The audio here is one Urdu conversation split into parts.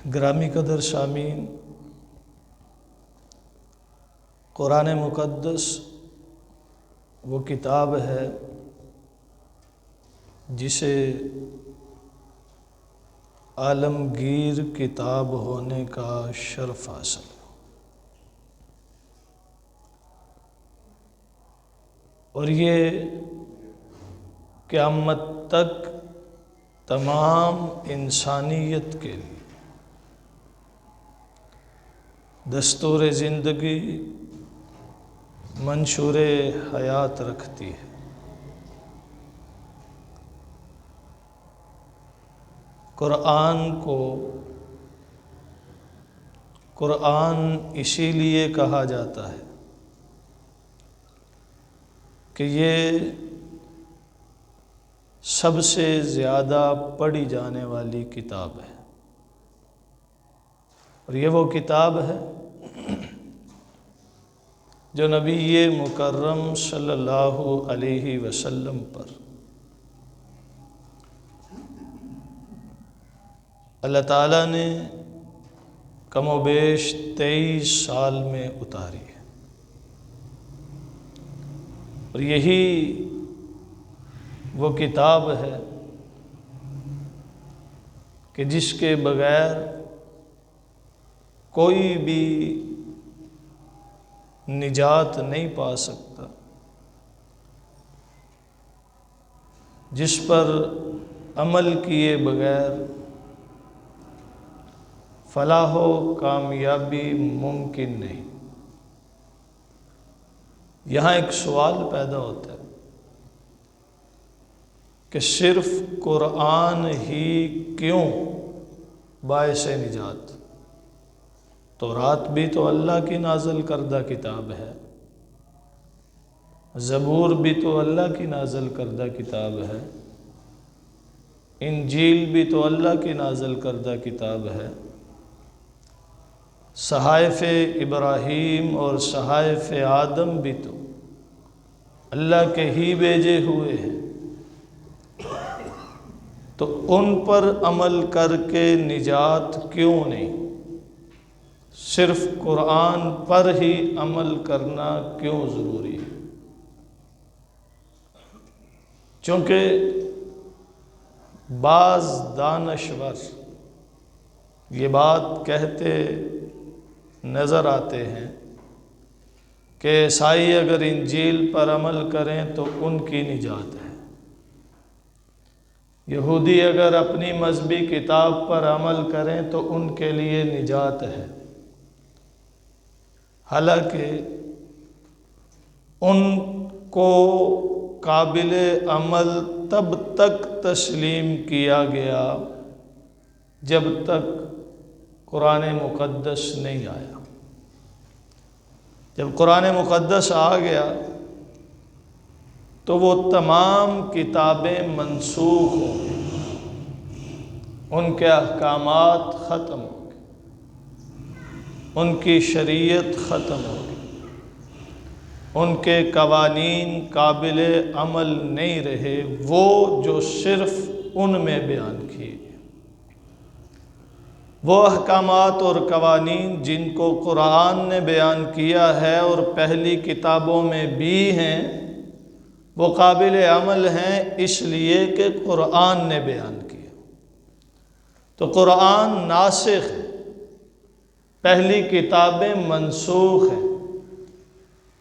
گرامی قدر سامعین، قرآن مقدس وہ کتاب ہے جسے عالمگیر کتاب ہونے کا شرف حاصل ہے، اور یہ قیامت تک تمام انسانیت کے لیے دستور زندگی منشور حیات رکھتی ہے۔ قرآن اسی لیے کہا جاتا ہے کہ یہ سب سے زیادہ پڑھی جانے والی کتاب ہے، اور یہ وہ کتاب ہے جو نبی مکرم صلی اللہ علیہ وسلم پر اللہ تعالیٰ نے کم و بیش 23 سال میں اتاری ہے، اور یہی وہ کتاب ہے کہ جس کے بغیر کوئی بھی نجات نہیں پا سکتا، جس پر عمل کیے بغیر فلاح و کامیابی ممکن نہیں۔ یہاں ایک سوال پیدا ہوتا ہے کہ صرف قرآن ہی کیوں باعث نجات؟ تورات بھی تو اللہ کی نازل کردہ کتاب ہے، زبور بھی تو اللہ کی نازل کردہ کتاب ہے، انجیل بھی تو اللہ کی نازل کردہ کتاب ہے، صحائف ابراہیم اور صحائف آدم بھی تو اللہ کے ہی بھیجے ہوئے ہیں، تو ان پر عمل کر کے نجات کیوں نہیں؟ صرف قرآن پر ہی عمل کرنا کیوں ضروری ہے؟ چونکہ بعض دانشور یہ بات کہتے نظر آتے ہیں کہ عیسائی اگر انجیل پر عمل کریں تو ان کی نجات ہے، یہودی اگر اپنی مذہبی کتاب پر عمل کریں تو ان کے لیے نجات ہے۔ حالانکہ ان کو قابل عمل تب تک تسلیم کیا گیا جب تک قرآن مقدس نہیں آیا۔ جب قرآن مقدس آ گیا تو وہ تمام کتابیں منسوخ ہو گئیں، ان کے احکامات ختم ہو گئے، ان کی شریعت ختم ہو گئی، ان کے قوانین قابل عمل نہیں رہے، وہ جو صرف ان میں بیان کیے گئے۔ وہ احکامات اور قوانین جن کو قرآن نے بیان کیا ہے اور پہلی کتابوں میں بھی ہیں، وہ قابل عمل ہیں اس لیے کہ قرآن نے بیان کیا۔ تو قرآن ناسخ ہے، پہلی کتابیں منسوخ ہیں،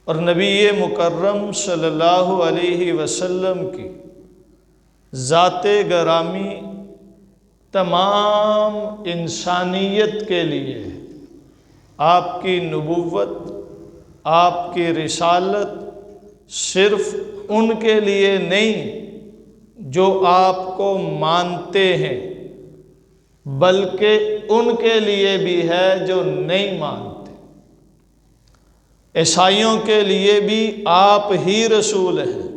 اور نبی مکرم صلی اللہ علیہ وسلم کی ذات گرامی تمام انسانیت کے لیے ہے۔ آپ کی نبوت، آپ کی رسالت صرف ان کے لیے نہیں جو آپ کو مانتے ہیں، بلکہ ان کے لیے بھی ہے جو نہیں مانتے۔ عیسائیوں کے لیے بھی آپ ہی رسول ہیں،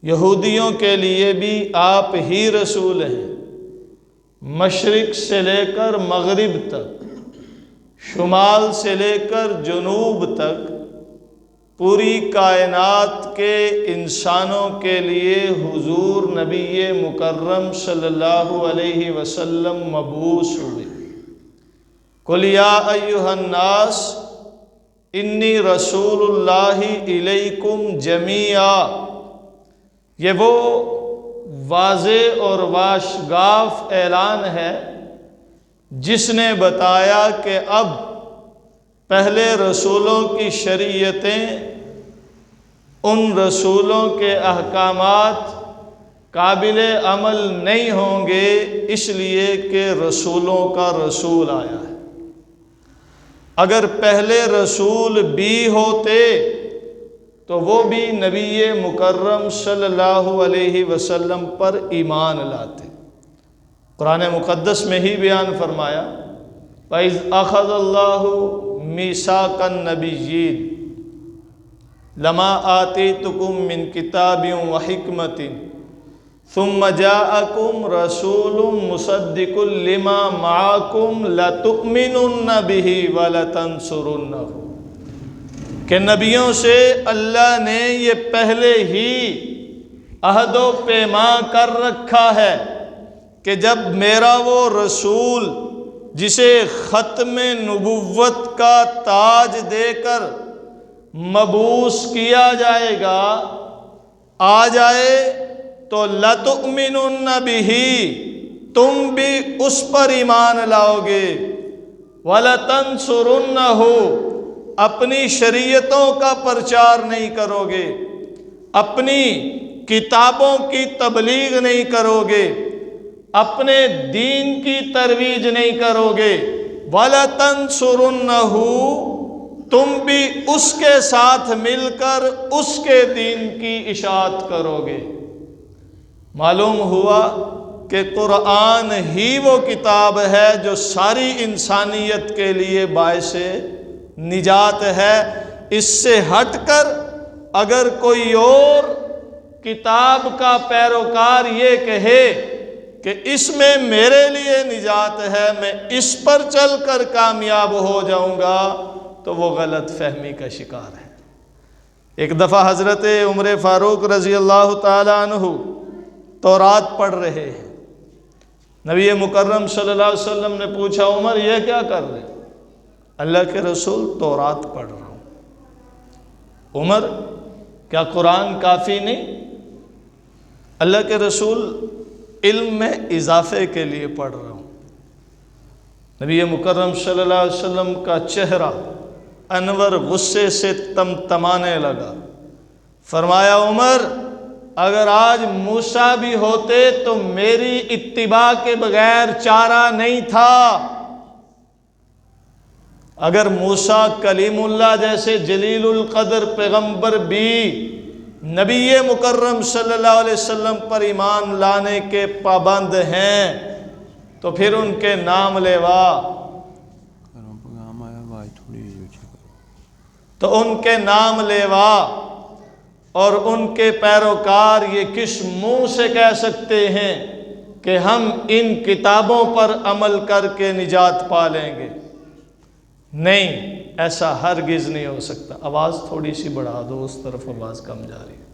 یہودیوں کے لیے بھی آپ ہی رسول ہیں، مشرق سے لے کر مغرب تک، شمال سے لے کر جنوب تک، پوری کائنات کے انسانوں کے لیے حضور نبی مکرم صلی اللہ علیہ وسلم مبعوث ہوئے۔ قل یا ایھا الناس انی رسول اللہ الیکم جمیعا، یہ وہ واضح اور واشگاف اعلان ہے جس نے بتایا کہ اب پہلے رسولوں کی شریعتیں، ان رسولوں کے احکامات قابل عمل نہیں ہوں گے، اس لیے کہ رسولوں کا رسول آیا ہے۔ اگر پہلے رسول بھی ہوتے تو وہ بھی نبی مکرم صلی اللہ علیہ وسلم پر ایمان لاتے۔ قرآن مقدس میں ہی بیان فرمایا وَإِذْ أَخَذَ اللَّهُ مِيثَاقَ النَّبِيِّينَ لَمَا آتَيْتُكُم مِّن كِتَابٍ وَحِكْمَةٍ ثُمَّ جَاءَكُمْ رَسُولٌ مُصَدِّقٌ لِّمَا مَعَكُمْ لَتُؤْمِنُنَّ بِهِ وَلَتَنصُرُنَّهُ، کہ نبیوں سے اللہ نے یہ پہلے ہی عہد و پیمان کر رکھا ہے کہ جب میرا وہ رسول جسے ختم نبوت کا تاج دے کر مبعوث کیا جائے گا آ جائے تو لَتُؤْمِنُنَّ بِهِ، تم بھی اس پر ایمان لاؤ گے، وَلَتَنْصُرُنَّهُ، اپنی شریعتوں کا پرچار نہیں کرو گے، اپنی کتابوں کی تبلیغ نہیں کرو گے، اپنے دین کی ترویج نہیں کرو گے، وَلَتَنْصُرُنَّهُ، تم بھی اس کے ساتھ مل کر اس کے دین کی اشاعت کرو گے۔ معلوم ہوا کہ قرآن ہی وہ کتاب ہے جو ساری انسانیت کے لیے باعث نجات ہے۔ اس سے ہٹ کر اگر کوئی اور کتاب کا پیروکار یہ کہے کہ اس میں میرے لیے نجات ہے، میں اس پر چل کر کامیاب ہو جاؤں گا، تو وہ غلط فہمی کا شکار ہے۔ ایک دفعہ حضرت عمر فاروق رضی اللہ تعالیٰ عنہ تورات پڑھ رہے ہیں۔ نبی مکرم صلی اللہ علیہ وسلم نے پوچھا عمر یہ کیا کر رہے؟ اللہ کے رسول تورات پڑھ رہا ہوں۔ عمر کیا قرآن کافی نہیں؟ اللہ کے رسول علم میں اضافے کے لیے پڑھ رہا ہوں۔ نبی مکرم صلی اللہ علیہ وسلم کا چہرہ انور غصے سے تمتمانے لگا۔ فرمایا عمر اگر آج موسیٰ بھی ہوتے تو میری اتباع کے بغیر چارہ نہیں تھا۔ اگر موسیٰ کلیم اللہ جیسے جلیل القدر پیغمبر بھی نبی مکرم صلی اللہ علیہ وسلم پر ایمان لانے کے پابند ہیں تو پھر ان کے نام لیوا، تو ان کے نام لیوا اور ان کے پیروکار یہ کس منہ سے کہہ سکتے ہیں کہ ہم ان کتابوں پر عمل کر کے نجات پا لیں گے؟ نہیں، ایسا ہرگز نہیں ہو سکتا۔ آواز تھوڑی سی بڑھا دو، اس طرف آواز کم جا رہی ہے۔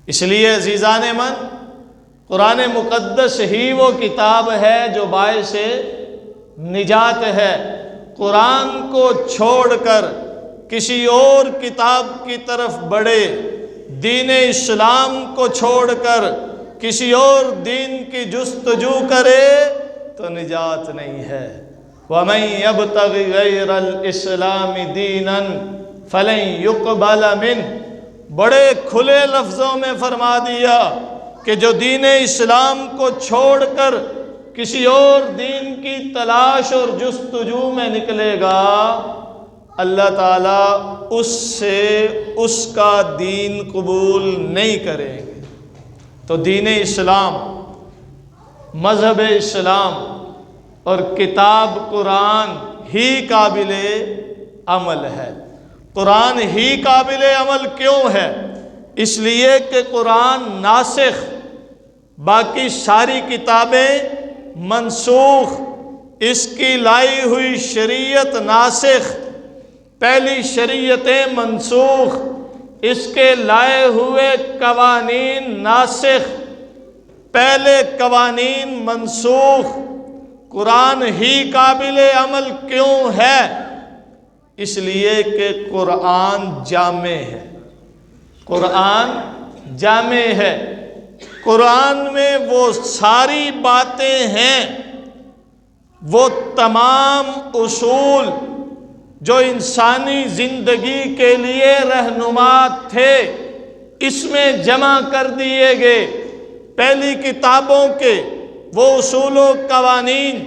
اس لیے عزیزان من، قرآن مقدس ہی وہ کتاب ہے جو باعث نجات ہے۔ قرآن کو چھوڑ کر کسی اور کتاب کی طرف بڑھے، دین اسلام کو چھوڑ کر کسی اور دین کی جستجو کرے تو نجات نہیں ہے۔ وَمَن يَبْتَغِ غَيْرَ الْإِسْلَامِ دِينًا فَلَن يُقْبَلَ مِنْهُ، بڑے کھلے لفظوں میں فرما دیا کہ جو دین اسلام کو چھوڑ کر کسی اور دین کی تلاش اور جستجو میں نکلے گا، اللہ تعالیٰ اس سے اس کا دین قبول نہیں کریں گے۔ تو دین اسلام، مذہب اسلام اور کتاب قرآن ہی قابل عمل ہے۔ قرآن ہی قابل عمل کیوں ہے؟ اس لیے کہ قرآن ناسخ، باقی ساری کتابیں منسوخ، اس کی لائی ہوئی شریعت ناسخ، پہلی شریعتیں منسوخ، اس کے لائے ہوئے قوانین ناسخ، پہلے قوانین منسوخ، قرآن ہی قابل عمل کیوں ہے؟ اس لیے کہ قرآن جامع ہے، قرآن جامع ہے۔ قرآن میں وہ ساری باتیں ہیں، وہ تمام اصول جو انسانی زندگی کے لیے رہنما تھے، اس میں جمع کر دیے گئے۔ پہلی کتابوں کے وہ اصول و قوانین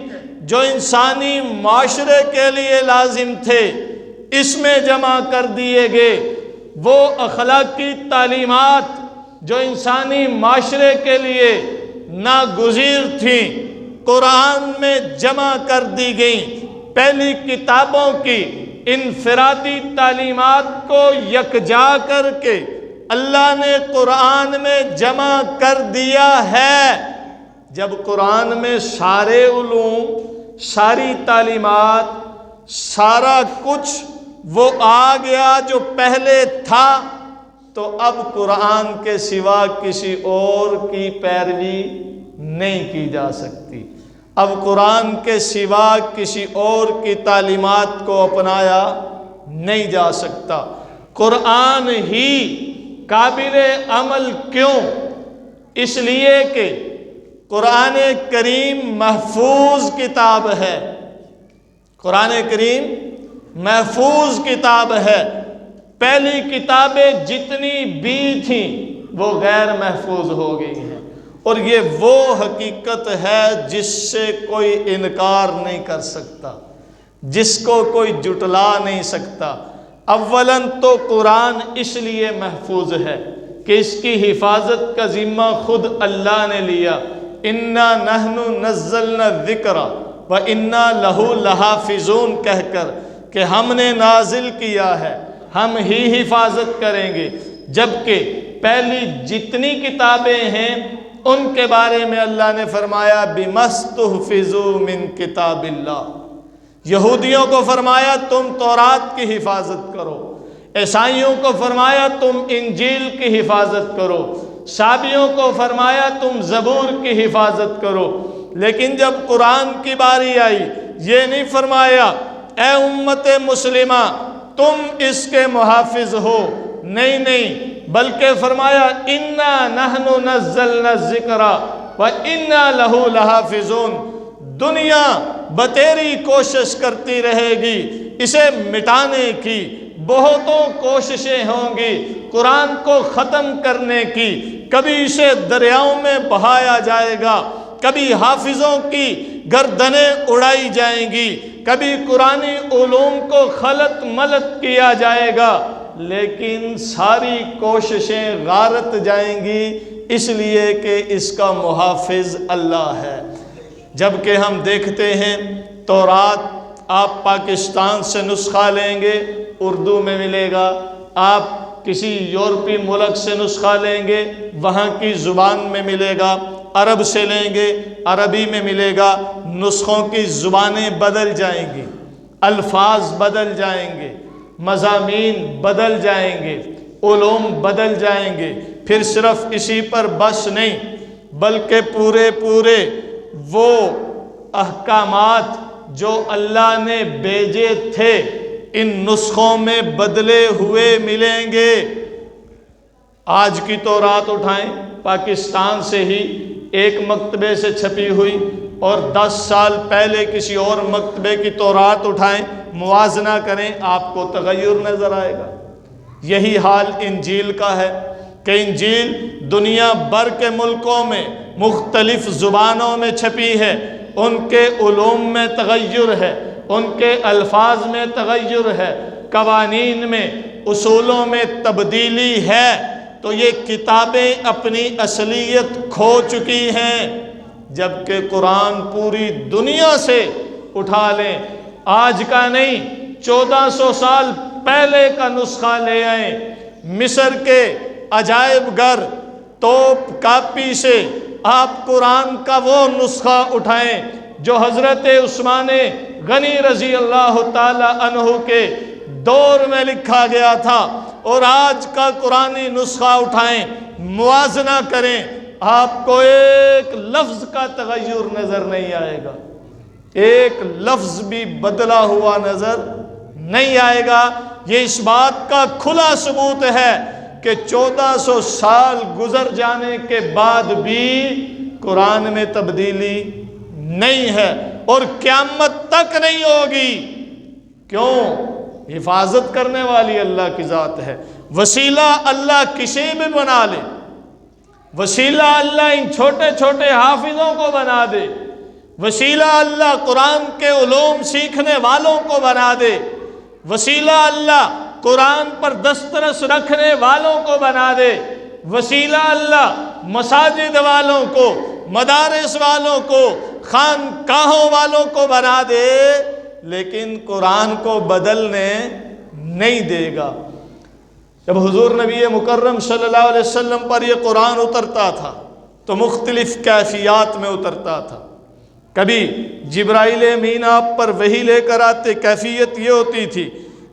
جو انسانی معاشرے کے لیے لازم تھے، اس میں جمع کر دیے گئے۔ وہ اخلاقی تعلیمات جو انسانی معاشرے کے لیے ناگزیر تھیں، قرآن میں جمع کر دی گئیں۔ پہلی کتابوں کی انفرادی تعلیمات کو یکجا کر کے اللہ نے قرآن میں جمع کر دیا ہے۔ جب قرآن میں سارے علوم، ساری تعلیمات، سارا کچھ وہ آ گیا جو پہلے تھا، تو اب قرآن کے سوا کسی اور کی پیروی نہیں کی جا سکتی۔ اب قرآن کے سوا کسی اور کی تعلیمات کو اپنایا نہیں جا سکتا۔ قرآن ہی قابل عمل کیوں؟ اس لیے کہ قرآن کریم محفوظ کتاب ہے، قرآن کریم محفوظ کتاب ہے۔ پہلی کتابیں جتنی بھی تھیں وہ غیر محفوظ ہو گئی ہیں، اور یہ وہ حقیقت ہے جس سے کوئی انکار نہیں کر سکتا، جس کو کوئی جھٹلا نہیں سکتا۔ اولاً تو قرآن اس لیے محفوظ ہے کہ اس کی حفاظت کا ذمہ خود اللہ نے لیا۔ اِنَّا نَحْنُ نَزَّلْنَا الذِّكْرَ وَإِنَّا لَهُ لَحَافِظُونَ کہہ کر کہ ہم نے نازل کیا ہے، ہم ہی حفاظت کریں گے۔ جبکہ پہلی جتنی کتابیں ہیں ان کے بارے میں اللہ نے فرمایا بِمَسْتُحْفِظُوا مِن کتاب اللہ۔ یہودیوں کو فرمایا تم تورات کی حفاظت کرو، عیسائیوں کو فرمایا تم انجیل کی حفاظت کرو، سابیوں کو فرمایا تم زبور کی حفاظت کرو۔ لیکن جب قرآن کی باری آئی، یہ نہیں فرمایا اے امت مسلمہ تم اس کے محافظ ہو، نہیں، بلکہ فرمایا اِنَّا نَحْنُ نَزَّلْنَا الذِّكْرَ وَإِنَّا لَهُ لَحَافِظُونَ۔ دنیا بتیری کوشش کرتی رہے گی اسے مٹانے کی، بہتوں کوششیں ہوں گی قرآن کو ختم کرنے کی۔ کبھی اسے دریاؤں میں بہایا جائے گا، کبھی حافظوں کی گردنیں اڑائی جائیں گی، کبھی قرآنی علوم کو خلط ملط کیا جائے گا، لیکن ساری کوششیں غارت جائیں گی، اس لیے کہ اس کا محافظ اللہ ہے۔ جبکہ ہم دیکھتے ہیں تورات آپ پاکستان سے نسخہ لیں گے اردو میں ملے گا، آپ کسی یورپی ملک سے نسخہ لیں گے وہاں کی زبان میں ملے گا، عرب سے لیں گے عربی میں ملے گا۔ نسخوں کی زبانیں بدل جائیں گی، الفاظ بدل جائیں گے، مضامین بدل جائیں گے، علوم بدل جائیں گے۔ پھر صرف اسی پر بس نہیں، بلکہ پورے وہ احکامات جو اللہ نے بھیجے تھے ان نسخوں میں بدلے ہوئے ملیں گے۔ آج کی تورات اٹھائیں پاکستان سے ہی ایک مکتبے سے چھپی ہوئی، اور 10 سال پہلے کسی اور مکتبے کی تورات اٹھائیں، موازنہ کریں، آپ کو تغیر نظر آئے گا۔ یہی حال انجیل کا ہے کہ انجیل دنیا بھر کے ملکوں میں مختلف زبانوں میں چھپی ہے، ان کے علوم میں تغیر ہے، ان کے الفاظ میں تغیر ہے، قوانین میں، اصولوں میں تبدیلی ہے۔ تو یہ کتابیں اپنی اصلیت کھو چکی ہیں، جبکہ قرآن پوری دنیا سے اٹھا لیں، آج کا نہیں 1400 سال پہلے کا نسخہ لے آئیں، مصر کے عجائب گھر توپ کاپی سے آپ قرآن کا وہ نسخہ اٹھائیں جو حضرت عثمان غنی رضی اللہ تعالی عنہ کے دور میں لکھا گیا تھا، اور آج کا قرآنی نسخہ اٹھائیں، موازنہ کریں، آپ کو ایک لفظ کا تغیر نظر نہیں آئے گا۔ ایک لفظ بھی بدلا ہوا نظر نہیں آئے گا۔ یہ اس بات کا کھلا ثبوت ہے کہ 1400 سال گزر جانے کے بعد بھی قرآن میں تبدیلی نہیں ہے اور قیامت تک نہیں ہوگی۔ کیوں؟ حفاظت کرنے والی اللہ کی ذات ہے۔ وسیلہ اللہ کسی بھی بنا لے، وسیلہ اللہ ان چھوٹے چھوٹے حافظوں کو بنا دے، وسیلہ اللہ قرآن کے علوم سیکھنے والوں کو بنا دے، وسیلہ اللہ قرآن پر دسترس رکھنے والوں کو بنا دے، وسیلہ اللہ مساجد والوں کو، مدارس والوں کو، خانقاہوں والوں کو بنا دے، لیکن قرآن کو بدلنے نہیں دے گا۔ جب حضور نبی مکرم صلی اللہ علیہ وسلم پر یہ قرآن اترتا تھا تو مختلف کیفیات میں اترتا تھا۔ کبھی جبرائیل امین آپ پر وحی لے کر آتے، کیفیت یہ ہوتی تھی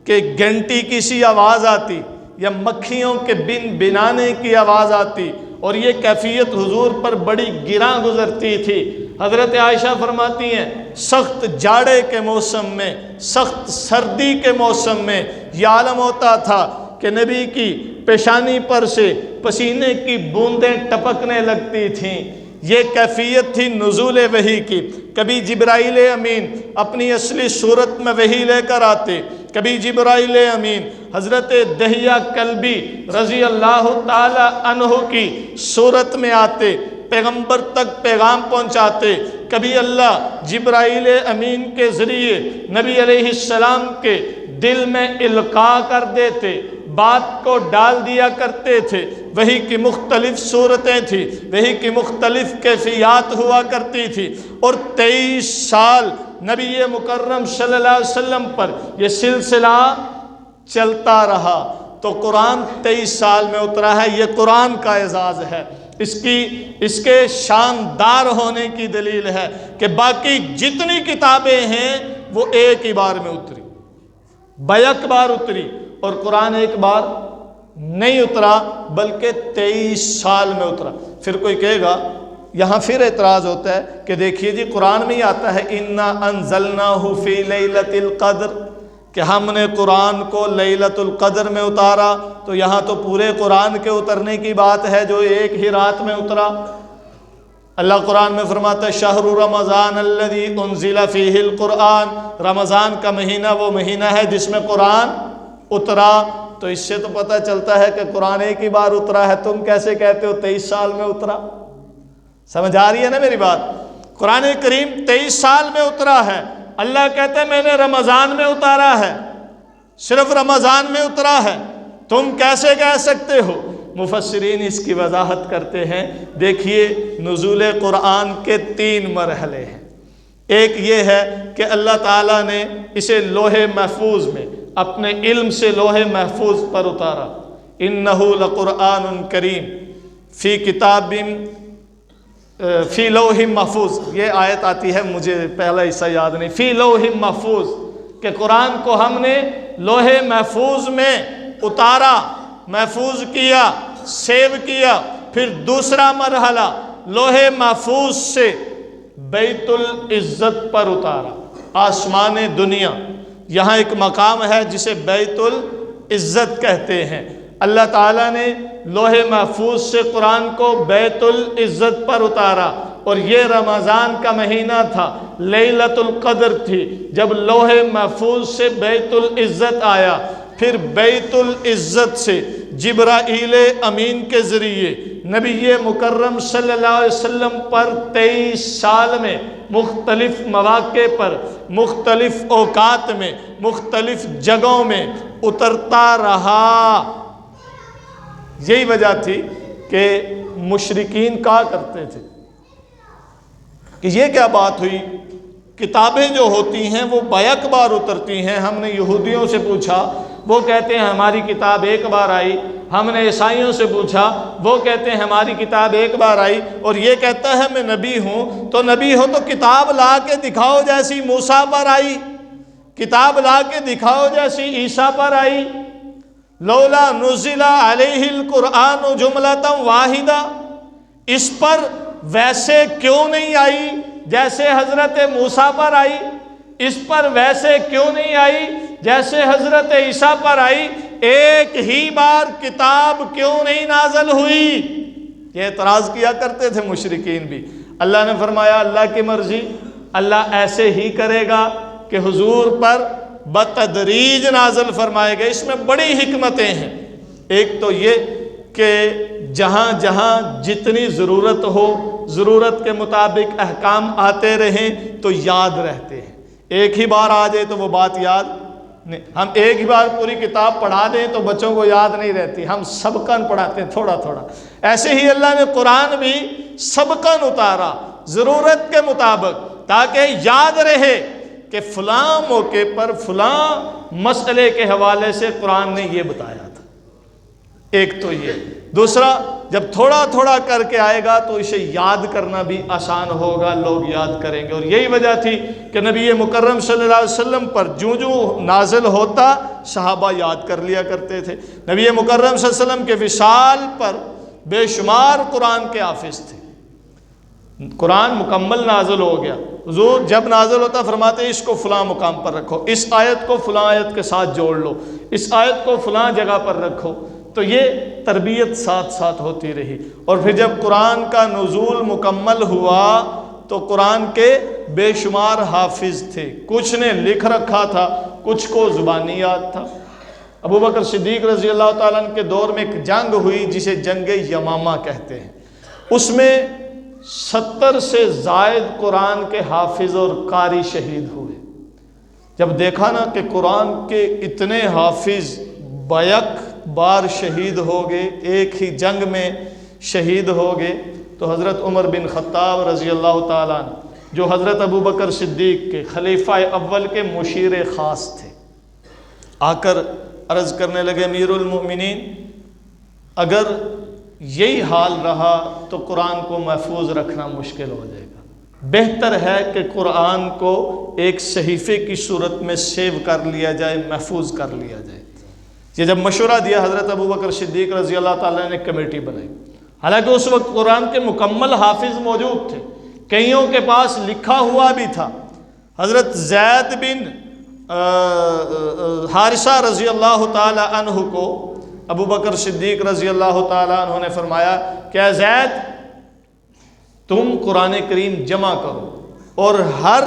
کہ گھنٹی کی سی آواز آتی یا مکھیوں کے بن بنانے کی آواز آتی، اور یہ کیفیت حضور پر بڑی گراں گزرتی تھی۔ حضرت عائشہ فرماتی ہیں سخت جاڑے کے موسم میں، سخت سردی کے موسم میں یہ عالم ہوتا تھا کہ نبی کی پیشانی پر سے پسینے کی بوندیں ٹپکنے لگتی تھیں۔ یہ کیفیت تھی نزول وحی کی۔ کبھی جبرائیل امین اپنی اصلی صورت میں وحی لے کر آتے، کبھی جبرائیل امین حضرت دہیہ کلبی رضی اللہ تعالی عنہ کی صورت میں آتے، پیغمبر تک پیغام پہنچاتے۔ کبھی اللہ جبرائیل امین کے ذریعے نبی علیہ السلام کے دل میں القاء کر دیتے، بات کو ڈال دیا کرتے تھے۔ وحی کی مختلف صورتیں تھیں، وحی کی مختلف کیفیات ہوا کرتی تھی، اور 23 سال نبی مکرم صلی اللہ علیہ وسلم پر یہ سلسلہ چلتا رہا۔ تو قرآن 23 سال میں اترا ہے، یہ قرآن کا اعزاز ہے، اس کے شاندار ہونے کی دلیل ہے کہ باقی جتنی کتابیں ہیں وہ ایک ہی بار میں اتری، بیک بار اتری، اور قرآن ایک بار نہیں اترا بلکہ 23 سال میں اترا۔ پھر کوئی کہے گا، یہاں پھر اعتراض ہوتا ہے کہ دیکھیے جی قرآن میں ہی آتا ہے اِنَّا أَنزَلْنَاهُ فِي لَيْلَةِ الْقَدْرِ، کہ ہم نے قرآن کو لیلۃ القدر میں اتارا، تو یہاں تو پورے قرآن کے اترنے کی بات ہے جو ایک ہی رات میں اترا۔ اللہ قرآن میں فرماتا ہے شہر رمضان الذی انزل فیہ القرآن، رمضان کا مہینہ وہ مہینہ ہے جس میں قرآن اترا۔ تو اس سے تو پتہ چلتا ہے کہ قرآن ایک ہی بار اترا ہے، تم کیسے کہتے ہو 23 سال میں اترا؟ سمجھ آ رہی ہے نا میری بات؟ قرآن کریم 23 سال میں اترا ہے، اللہ کہتے ہیں میں نے رمضان میں اتارا ہے، صرف رمضان میں اترا ہے، تم کیسے کہہ سکتے ہو؟ مفسرین اس کی وضاحت کرتے ہیں، دیکھیے نزول قرآن کے 3 مرحلے ہیں۔ ایک یہ ہے کہ اللہ تعالیٰ نے اسے لوح محفوظ میں اپنے علم سے لوح محفوظ پر اتارا۔ اِنَّهُ لَقُرْآنٌ کریم فی کتاب فی لوح محفوظ، یہ آیت آتی ہے، مجھے پہلا حصہ یاد نہیں، فی لوح محفوظ، کہ قرآن کو ہم نے لوح محفوظ میں اتارا، محفوظ کیا، سیو کیا۔ پھر دوسرا مرحلہ لوح محفوظ سے بیت العزت پر اتارا، آسمان دنیا، یہاں ایک مقام ہے جسے بیت العزت کہتے ہیں۔ اللہ تعالیٰ نے لوح محفوظ سے قرآن کو بیت العزت پر اتارا، اور یہ رمضان کا مہینہ تھا، لیلۃ القدر تھی جب لوح محفوظ سے بیت العزت آیا۔ پھر بیت العزت سے جبرائیل امین کے ذریعے نبی مکرم صلی اللہ علیہ وسلم پر 23 سال میں مختلف مواقع پر، مختلف اوقات میں، مختلف جگہوں میں اترتا رہا۔ یہی وجہ تھی کہ مشرکین کہا کرتے تھے کہ یہ کیا بات ہوئی، کتابیں جو ہوتی ہیں وہ بیک بار اترتی ہیں۔ ہم نے یہودیوں سے پوچھا، وہ کہتے ہیں ہماری کتاب ایک بار آئی۔ ہم نے عیسائیوں سے پوچھا، وہ کہتے ہیں ہماری کتاب ایک بار آئی، اور یہ کہتا ہے میں نبی ہوں۔ تو نبی ہو تو کتاب لا کے دکھاؤ جیسی موسیٰ پر آئی، کتاب لا کے دکھاؤ جیسی عیسیٰ پر آئی۔ لولا نزل علیہ القرآن جملۃ واحدہ، اس پر ویسے کیوں نہیں آئی جیسے حضرت موسیٰ پر آئی اس پر ویسے کیوں نہیں آئی جیسے حضرت عیسیٰ پر آئی؟ ایک ہی بار کتاب کیوں نہیں نازل ہوئی؟ یہ اعتراض کیا کرتے تھے مشرکین بھی۔ اللہ نے فرمایا اللہ کی مرضی، اللہ ایسے ہی کرے گا کہ حضور پر بتدریج نازل فرمائے گا۔ اس میں بڑی حکمتیں ہیں۔ ایک تو یہ کہ جہاں جہاں جتنی ضرورت ہو، ضرورت کے مطابق احکام آتے رہیں تو یاد رہتے ہیں۔ ایک ہی بار آ جائے تو وہ بات یاد نہیں۔ ہم ایک ہی بار پوری کتاب پڑھا دیں تو بچوں کو یاد نہیں رہتی، ہم سبقاً پڑھاتے ہیں تھوڑا تھوڑا۔ ایسے ہی اللہ نے قرآن بھی سبقاً اتارا ضرورت کے مطابق، تاکہ یاد رہے کہ فلاں موقع پر فلاں مسئلے کے حوالے سے قرآن نے یہ بتایا تھا۔ ایک تو یہ۔ دوسرا، جب تھوڑا تھوڑا کر کے آئے گا تو اسے یاد کرنا بھی آسان ہوگا، لوگ یاد کریں گے۔ اور یہی وجہ تھی کہ نبی مکرم صلی اللہ علیہ وسلم پر جو نازل ہوتا صحابہ یاد کر لیا کرتے تھے۔ نبی مکرم صلی اللہ علیہ وسلم کے وصال پر بے شمار قرآن کے حافظ تھے۔ قرآن مکمل نازل ہو گیا، حضور جب نازل ہوتا فرماتے اس کو فلاں مقام پر رکھو، اس آیت کو فلاں آیت کے ساتھ جوڑ لو، اس آیت کو فلاں جگہ پر رکھو۔ تو یہ تربیت ساتھ ساتھ ہوتی رہی۔ اور پھر جب قرآن کا نزول مکمل ہوا تو قرآن کے بے شمار حافظ تھے، کچھ نے لکھ رکھا تھا، کچھ کو زبانی یاد تھا۔ ابو بکر صدیق رضی اللہ تعالیٰ عنہ کے دور میں ایک جنگ ہوئی جسے جنگ یمامہ کہتے ہیں۔ اس میں 70 سے زائد قرآن کے حافظ اور قاری شہید ہوئے۔ جب دیکھا نا کہ قرآن کے اتنے حافظ بیک بار شہید ہو گئے، ایک ہی جنگ میں شہید ہو گئے، تو حضرت عمر بن خطاب رضی اللہ تعالیٰ عنہ جو حضرت ابو بکر صدیق کے خلیفہ اول کے مشیر خاص تھے، آ کر عرض کرنے لگے امیر المؤمنین اگر یہی حال رہا تو قرآن کو محفوظ رکھنا مشکل ہو جائے گا، بہتر ہے کہ قرآن کو ایک صحیفے کی صورت میں سیو کر لیا جائے، محفوظ کر لیا جائے۔ یہ جب مشورہ دیا حضرت ابو بکر صدیق رضی اللہ تعالیٰ نے کمیٹی بنائی۔ حالانکہ اس وقت قرآن کے مکمل حافظ موجود تھے، کئیوں کے پاس لکھا ہوا بھی تھا۔ حضرت زید بن حارثہ رضی اللہ تعالیٰ عنہ کو ابو بکر صدیق رضی اللہ تعالیٰ عنہ نے فرمایا کہ اے زید تم قرآن کریم جمع کرو اور ہر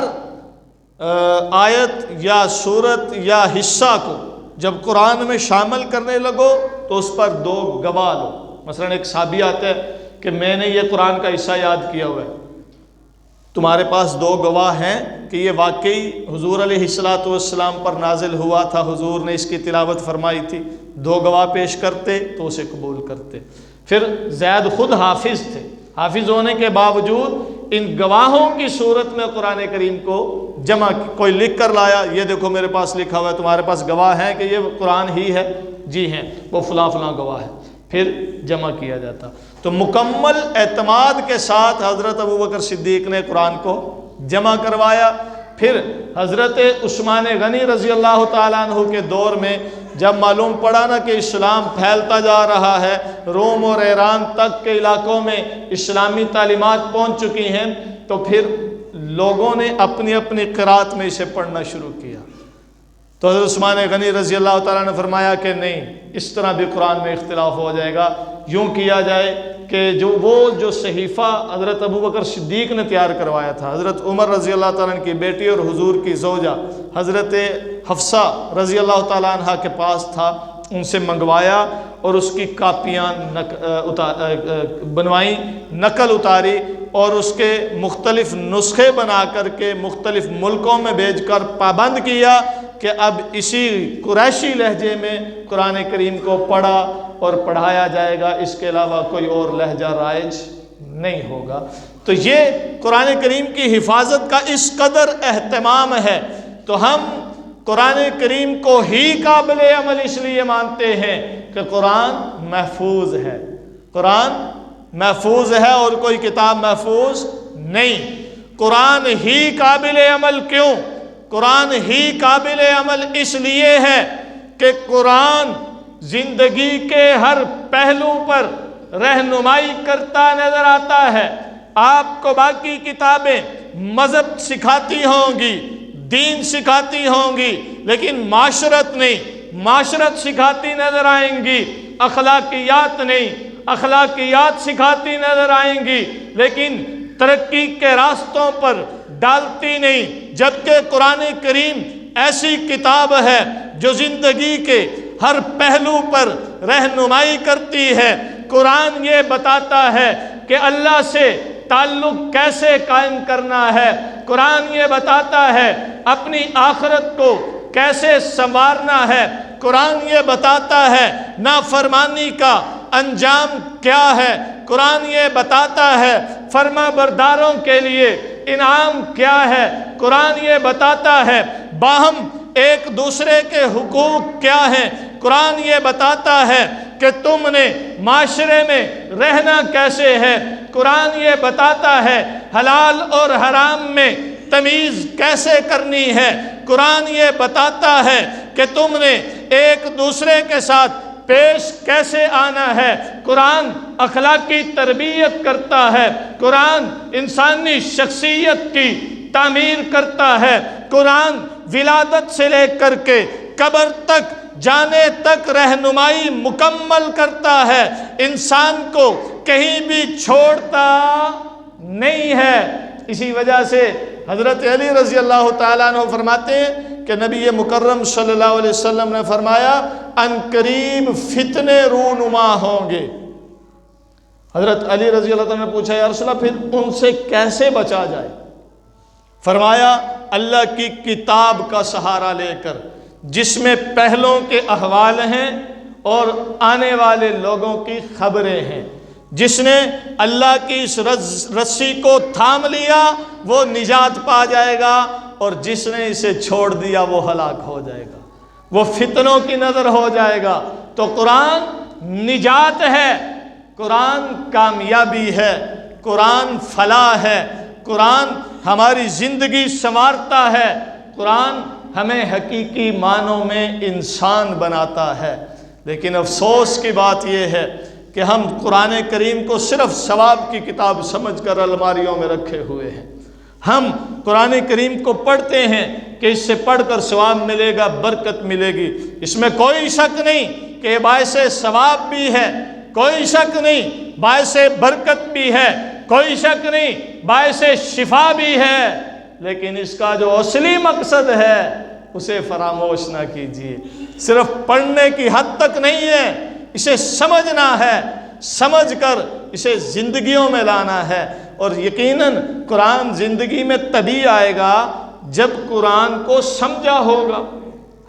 آیت یا سورت یا حصہ کو جب قرآن میں شامل کرنے لگو تو اس پر 2 گواہ لو۔ مثلا ایک صحابی آتا ہے کہ میں نے یہ قرآن کا حصہ یاد کیا ہوا ہے، تمہارے پاس 2 گواہ ہیں کہ یہ واقعی حضور علیہ السلام پر نازل ہوا تھا، حضور نے اس کی تلاوت فرمائی تھی، 2 گواہ پیش کرتے تو اسے قبول کرتے۔ پھر زید خود حافظ تھے، حافظ ہونے کے باوجود ان گواہوں کی صورت میں قرآن کریم کو جمع، کوئی لکھ کر لایا، یہ دیکھو میرے پاس لکھا ہوا ہے، تمہارے پاس گواہ ہیں کہ یہ قرآن ہی ہے؟ جی ہیں، وہ فلاں فلاں گواہ ہے، پھر جمع کیا جاتا۔ تو مکمل اعتماد کے ساتھ حضرت ابو بکر صدیق نے قرآن کو جمع کروایا۔ پھر حضرت عثمان غنی رضی اللہ تعالیٰ عنہ کے دور میں جب معلوم پڑا نا کہ اسلام پھیلتا جا رہا ہے، روم اور ایران تک کے علاقوں میں اسلامی تعلیمات پہنچ چکی ہیں، تو پھر لوگوں نے اپنی اپنی قرات میں اسے پڑھنا شروع کیا۔ تو حضرت عثمان غنی رضی اللہ تعالیٰ نے فرمایا کہ نہیں، اس طرح بھی قرآن میں اختلاف ہو جائے گا، یوں کیا جائے کہ جو صحیفہ حضرت ابو بکر صدیق نے تیار کروایا تھا، حضرت عمر رضی اللہ تعالیٰ عنہ کی بیٹی اور حضور کی زوجہ حضرت حفصہ رضی اللہ تعالیٰ عنہ کے پاس تھا، ان سے منگوایا اور اس کی کاپیاں بنوائیں، نقل اتاری اور اس کے مختلف نسخے بنا کر کے مختلف ملکوں میں بھیج کر پابند کیا کہ اب اسی قریشی لہجے میں قرآن کریم کو پڑھا اور پڑھایا جائے گا، اس کے علاوہ کوئی اور لہجہ رائج نہیں ہوگا۔ تو یہ قرآن کریم کی حفاظت کا اس قدر اہتمام ہے، تو ہم قرآن کریم کو ہی قابل عمل اس لیے مانتے ہیں کہ قرآن محفوظ ہے، قرآن محفوظ ہے اور کوئی کتاب محفوظ نہیں۔ قرآن ہی قابل عمل کیوں؟ قرآن ہی قابل عمل اس لیے ہے کہ قرآن زندگی کے ہر پہلو پر رہنمائی کرتا نظر آتا ہے۔ آپ کو باقی کتابیں مذہب سکھاتی ہوں گی، دین سکھاتی ہوں گی، لیکن معاشرت نہیں، معاشرت سکھاتی نظر آئیں گی، اخلاقیات نہیں، اخلاقیات سکھاتی نظر آئیں گی، لیکن ترقی کے راستوں پر ڈالتی نہیں۔ جبکہ قرآن کریم ایسی کتاب ہے جو زندگی کے ہر پہلو پر رہنمائی کرتی ہے۔ قرآن یہ بتاتا ہے کہ اللہ سے تعلق کیسے قائم کرنا ہے، قرآن یہ بتاتا ہے اپنی آخرت کو کیسے سنوارنا ہے، قرآن یہ بتاتا ہے نافرمانی کا انجام کیا ہے، قرآن یہ بتاتا ہے فرما برداروں کے لیے انعام کیا ہے، قرآن یہ بتاتا ہے باہم ایک دوسرے کے حقوق کیا ہیں، قرآن یہ بتاتا ہے کہ تم نے معاشرے میں رہنا کیسے ہے، قرآن یہ بتاتا ہے حلال اور حرام میں تمیز کیسے کرنی ہے، قرآن یہ بتاتا ہے کہ تم نے ایک دوسرے کے ساتھ پیش کیسے آنا ہے، قرآن اخلاقی تربیت کرتا ہے، قرآن انسانی شخصیت کی تعمیر کرتا ہے، قرآن ولادت سے لے کر کے قبر تک جانے تک رہنمائی مکمل کرتا ہے، انسان کو کہیں بھی چھوڑتا نہیں ہے۔ اسی وجہ سے حضرت علی رضی اللہ تعالیٰ عنہ فرماتے ہیں کہ نبی مکرم صلی اللہ علیہ وسلم نے فرمایا ان قریب فتنے رونما ہوں گے۔ حضرت علی رضی اللہ تعالیٰ نے پوچھا یا رسول اللہ پھر ان سے کیسے بچا جائے؟ فرمایا اللہ کی کتاب کا سہارا لے کر، جس میں پہلوں کے احوال ہیں اور آنے والے لوگوں کی خبریں ہیں۔ جس نے اللہ کی اس رسی کو تھام لیا وہ نجات پا جائے گا، اور جس نے اسے چھوڑ دیا وہ ہلاک ہو جائے گا، وہ فتنوں کی نظر ہو جائے گا۔ تو قرآن نجات ہے، قرآن کامیابی ہے، قرآن فلاح ہے، قرآن ہماری زندگی سنوارتا ہے، قرآن ہمیں حقیقی معنوں میں انسان بناتا ہے۔ لیکن افسوس کی بات یہ ہے کہ ہم قرآن کریم کو صرف ثواب کی کتاب سمجھ کر الماریوں میں رکھے ہوئے ہیں۔ ہم قرآن کریم کو پڑھتے ہیں کہ اس سے پڑھ کر ثواب ملے گا، برکت ملے گی، اس میں کوئی شک نہیں کہ یہ باعث ثواب بھی ہے، کوئی شک نہیں باعث برکت بھی ہے، کوئی شک نہیں باعث شفا بھی ہے، لیکن اس کا جو اصلی مقصد ہے اسے فراموش نہ کیجیے۔ صرف پڑھنے کی حد تک نہیں ہے، اسے سمجھنا ہے، سمجھ کر اسے زندگیوں میں لانا ہے۔ اور یقیناً قرآن زندگی میں تبھی آئے گا جب قرآن کو سمجھا ہوگا۔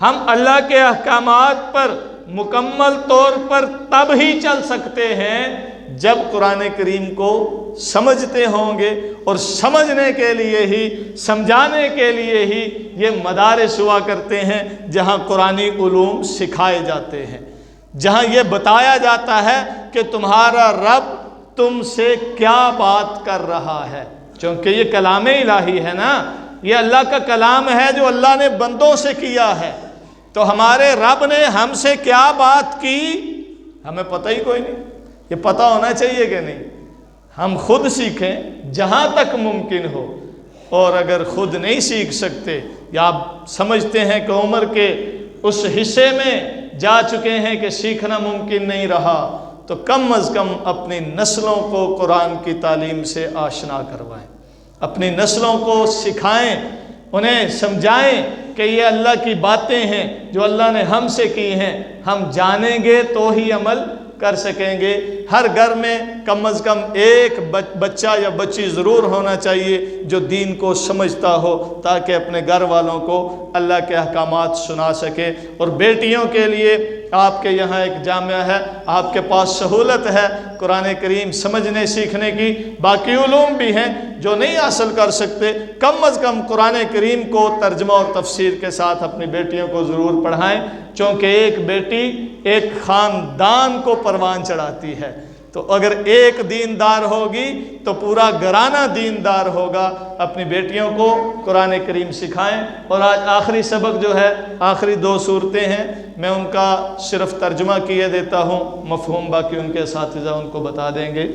ہم اللہ کے احکامات پر مکمل طور پر تب ہی چل سکتے ہیں جب قرآن کریم کو سمجھتے ہوں گے، اور سمجھنے کے لیے ہی، سمجھانے کے لیے ہی یہ مدارس ہوا کرتے ہیں جہاں قرآنی علوم سکھائے جاتے ہیں، جہاں یہ بتایا جاتا ہے کہ تمہارا رب تم سے کیا بات کر رہا ہے، چونکہ یہ کلام الہی ہے نا، یہ اللہ کا کلام ہے جو اللہ نے بندوں سے کیا ہے، تو ہمارے رب نے ہم سے کیا بات کی ہمیں پتہ ہی کوئی نہیں۔ یہ پتہ ہونا چاہیے کہ نہیں؟ ہم خود سیکھیں جہاں تک ممکن ہو، اور اگر خود نہیں سیکھ سکتے یا آپ سمجھتے ہیں کہ عمر کے اس حصے میں جا چکے ہیں کہ سیکھنا ممکن نہیں رہا، تو کم از کم اپنی نسلوں کو قرآن کی تعلیم سے آشنا کروائیں، اپنی نسلوں کو سکھائیں، انہیں سمجھائیں کہ یہ اللہ کی باتیں ہیں جو اللہ نے ہم سے کی ہیں، ہم جانیں گے تو ہی عمل کر سکیں گے۔ ہر گھر میں کم از کم ایک بچہ یا بچی ضرور ہونا چاہیے جو دین کو سمجھتا ہو، تاکہ اپنے گھر والوں کو اللہ کے احکامات سنا سکے۔ اور بیٹیوں کے لیے آپ کے یہاں ایک جامعہ ہے، آپ کے پاس سہولت ہے قرآن کریم سمجھنے سیکھنے کی، باقی علوم بھی ہیں جو نہیں حاصل کر سکتے، کم از کم قرآن کریم کو ترجمہ اور تفسیر کے ساتھ اپنی بیٹیوں کو ضرور پڑھائیں، چونکہ ایک بیٹی ایک خاندان کو پروان چڑھاتی ہے۔ تو اگر ایک دیندار ہوگی تو پورا گھرانہ دیندار ہوگا۔ اپنی بیٹیوں کو قرآن کریم سکھائیں۔ اور آج آخری سبق جو ہے، آخری 2 صورتیں ہیں، میں ان کا صرف ترجمہ کیے دیتا ہوں، مفہوم باقی ان کے اساتذہ ان کو بتا دیں گے۔